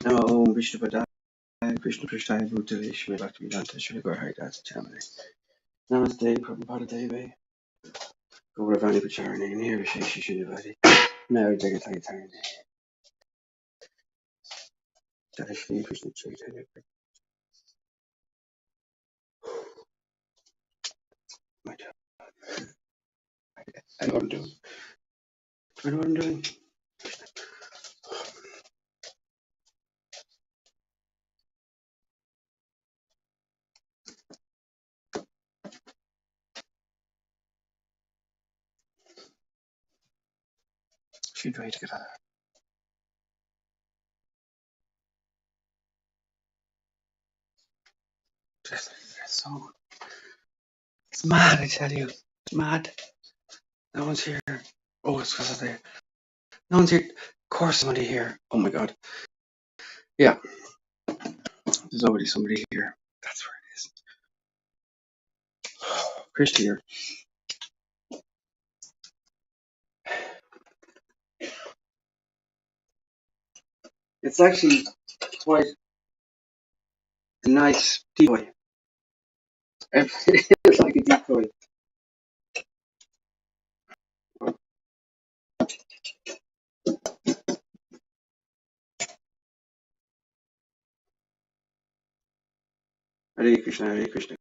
Now Om Vishnu Padaya, Krishna Prasthaya Bhutale, Shri Bhaktivedanta, Shri Gaur Haridas Chamane. Namaste, Prabhupada Deve, Gauravani Pacharane, Nirvisheshi Shinivadi, Nara Jagatayatane, Jai Shri Krishna Chaitanya. My God. I know what I'm doing. I know what I'm doing. She's ready to get out. Just so it's mad, I tell you. It's mad. No one's here. Oh, it's because of the no one's here. Of course somebody here. Oh my god. Yeah. There's already somebody here. That's where it is. Chris here. It's actually quite a nice decoy. It's like a decoy. Hare Krishna, Hare Krishna,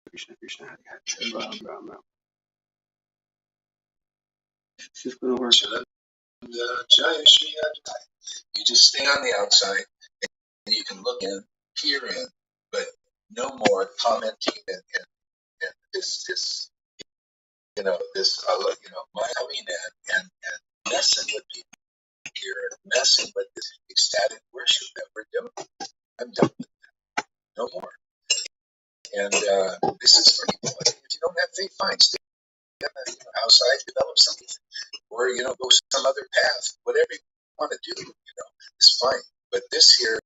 Krishna Krishna, Hare Hare, Ram Ram Ram. It's just gonna work. You just stay on the outside and you can look in, peer in, but no more commenting and this my coming in and messing with people here and messing with this ecstatic worship that we're doing. I'm done with that. No more. And this is for people. If you don't have faith, fine. Stay outside, develop something, or go some other path. Whatever you want to do, is fine. But this here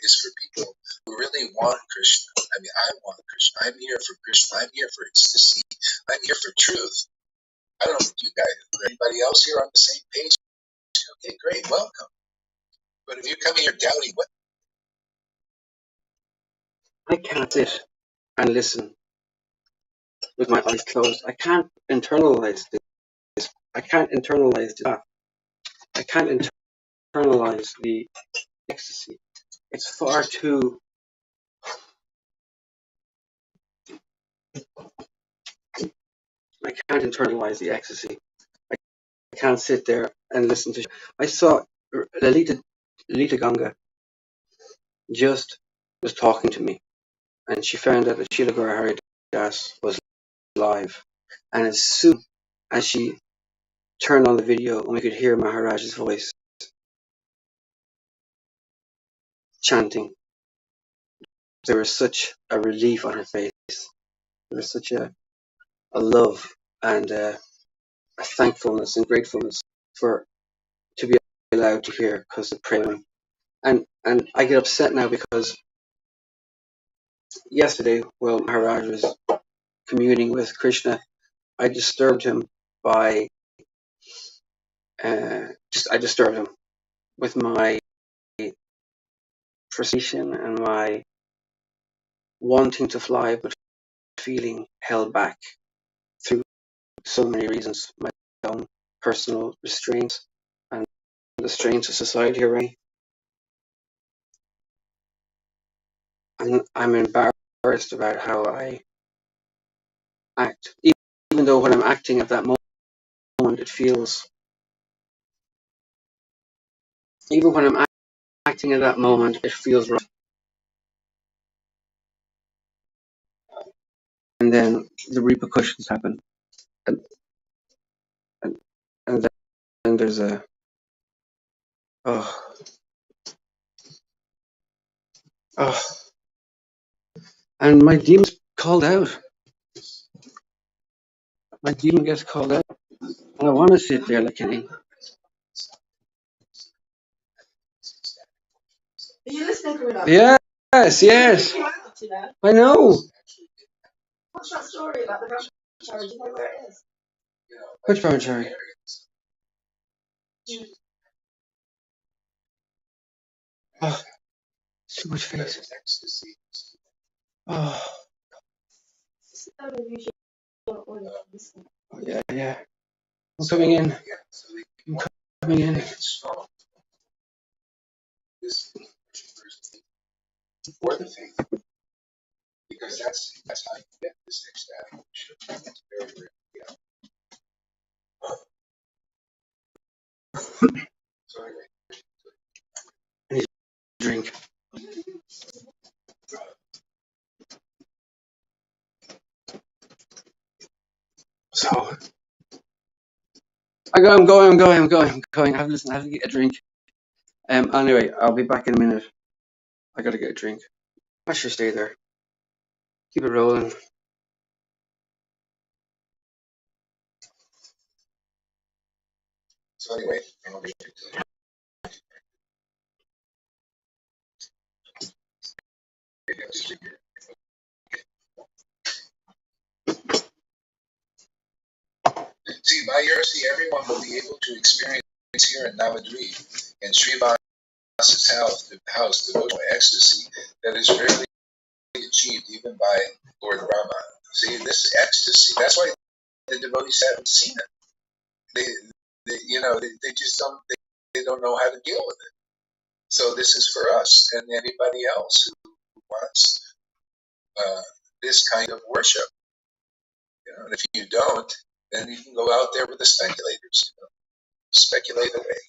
is for people who really want Krishna. I mean, I want Krishna. I'm here for Krishna. I'm here for ecstasy. I'm here for truth. I don't know if you guys, or anybody else here on the same page. Okay, great, welcome. But if you're coming here doubting, what? I can't sit and listen with my eyes closed. I can't internalize this. I can't internalize that. I can't internalize the ecstasy. It's far too. I can't internalize the ecstasy. I can't sit there and listen to. I saw Lalita Ganga just was talking to me, and she found out that Srila Gaur Haridas was live, and as soon as she turned on the video and we could hear Maharaj's voice chanting, there was such a relief on her face. There was such a love and a thankfulness and gratefulness for to be allowed to hear because of praying. And I get upset now because yesterday, while Maharaj was communing with Krishna, I disturbed him by I disturbed him with my frustration and my wanting to fly but feeling held back through so many reasons, my own personal restraints and the restraints of society around me. And I'm embarrassed about how I act, even though when I'm acting at that moment, it feels. Even when I'm acting at that moment, it feels right. And then the repercussions happen, and and then there's a oh. And my demon's called out. My demon gets called out, and I want to sit there like an angel. Are you listening to it? Yes. I know. What's that story about the brahmachari? Do you know where it is? Which brahmachari? Oh, it's too much Because face. it's ecstasy. Oh, yeah. I'm coming in. Yeah, so they I'm coming in. make it strong. This for the faith, because that's how you get this ecstatic worship. It's very, very, So anyway, I need a drink. So I'm going. I have to get a drink. Anyway, I'll be back in a minute. I gotta get a drink. I should stay there. Keep it rolling. so anyway, see, by Yersi, everyone will be able to experience here in Navadri, in Srivasa's house, devotional ecstasy that is rarely achieved even by Lord Brahma. See, this ecstasy, that's why the devotees haven't seen it. They just they don't know how to deal with it. So this is for us and anybody else who wants uh, this kind of worship. And if you don't, then you can go out there with the speculators. Speculate away.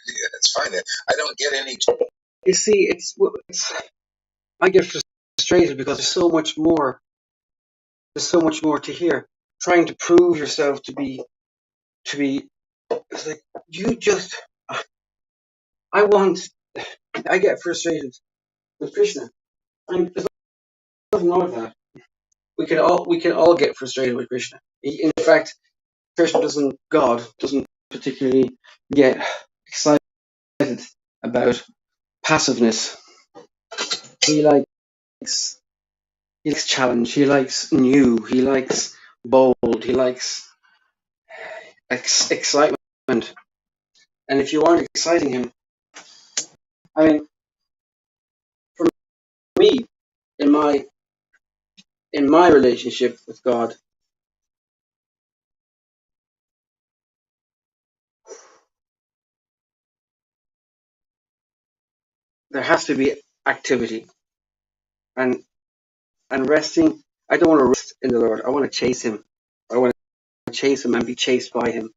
Yeah, that's fine. I don't get any. You see, I get frustrated because there's so much more. There's so much more to hear. Trying to prove yourself to be. It's like you just. I want. I get frustrated with Krishna. There's nothing wrong with that. We can all get frustrated with Krishna. In fact, God doesn't particularly get excited about passiveness. He likes challenge. He likes new. He likes bold. He likes excitement. And if you aren't exciting him, I mean, for me, in my relationship with God, there has to be activity and resting. I don't want to rest in the Lord. I want to chase him. I want to chase him and be chased by him.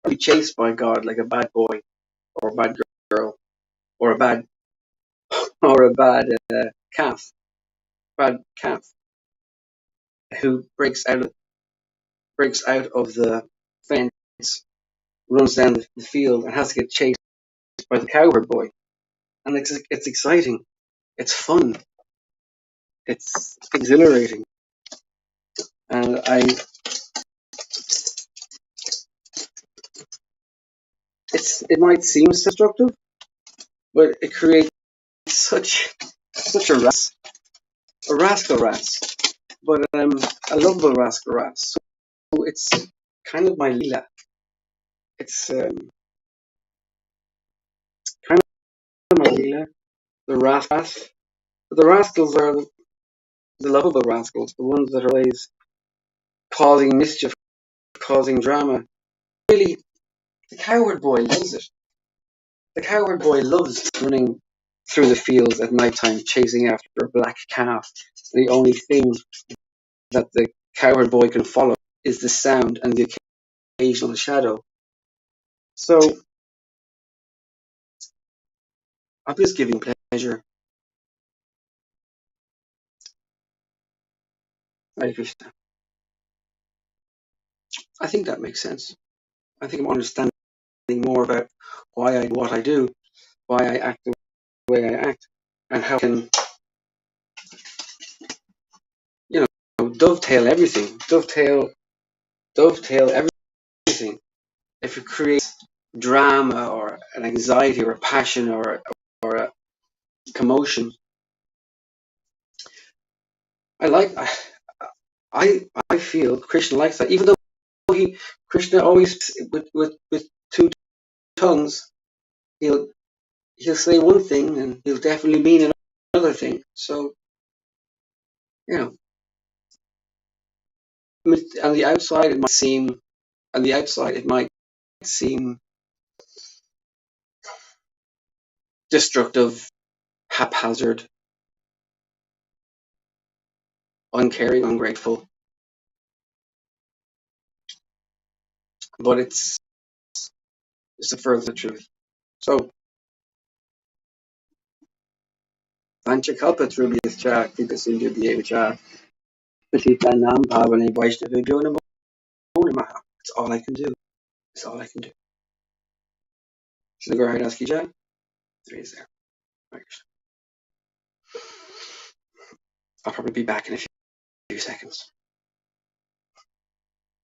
Be chased by God like a bad boy or a bad girl or a bad calf, bad calf who breaks out of the fence, runs down the field, and has to get chased by the cowherd boy. And it's exciting, it's fun, it's exhilarating, and it might seem destructive, but it creates such a rascal ras, but a lovable rascal ras. So it's kind of my lila. It's kind of my lila. The rascals, the rascals are the lovable rascals, the ones that are always causing mischief, causing drama. Really, the cowherd boy loves it. The cowherd boy loves running through the fields at night time, chasing after a black calf. The only thing that the cowherd boy can follow is the sound and the occasional shadow. So I'm just giving pleasure. Hare Krishna. I think that makes sense. I think I'm understanding more about why I do what I do, why I act the way I act, and how I can, dovetail everything, dovetail everything. If it creates drama or an anxiety or a passion or a commotion, I feel Krishna likes that, even though Krishna always with two tongues, he'll say one thing and he'll definitely mean another thing. So, you know, on the outside it might seem destructive, haphazard, uncaring, ungrateful, but it's the further truth. So, Panchakalpatrubhyascha Kritasindhya Patitanam Bhavane Vaishnavibhyo Namo Namaha. It's all I can do. It's all I can do. Shri Guru Haridas Ki Jai. There he is there. Right. I'll probably be back in a few seconds.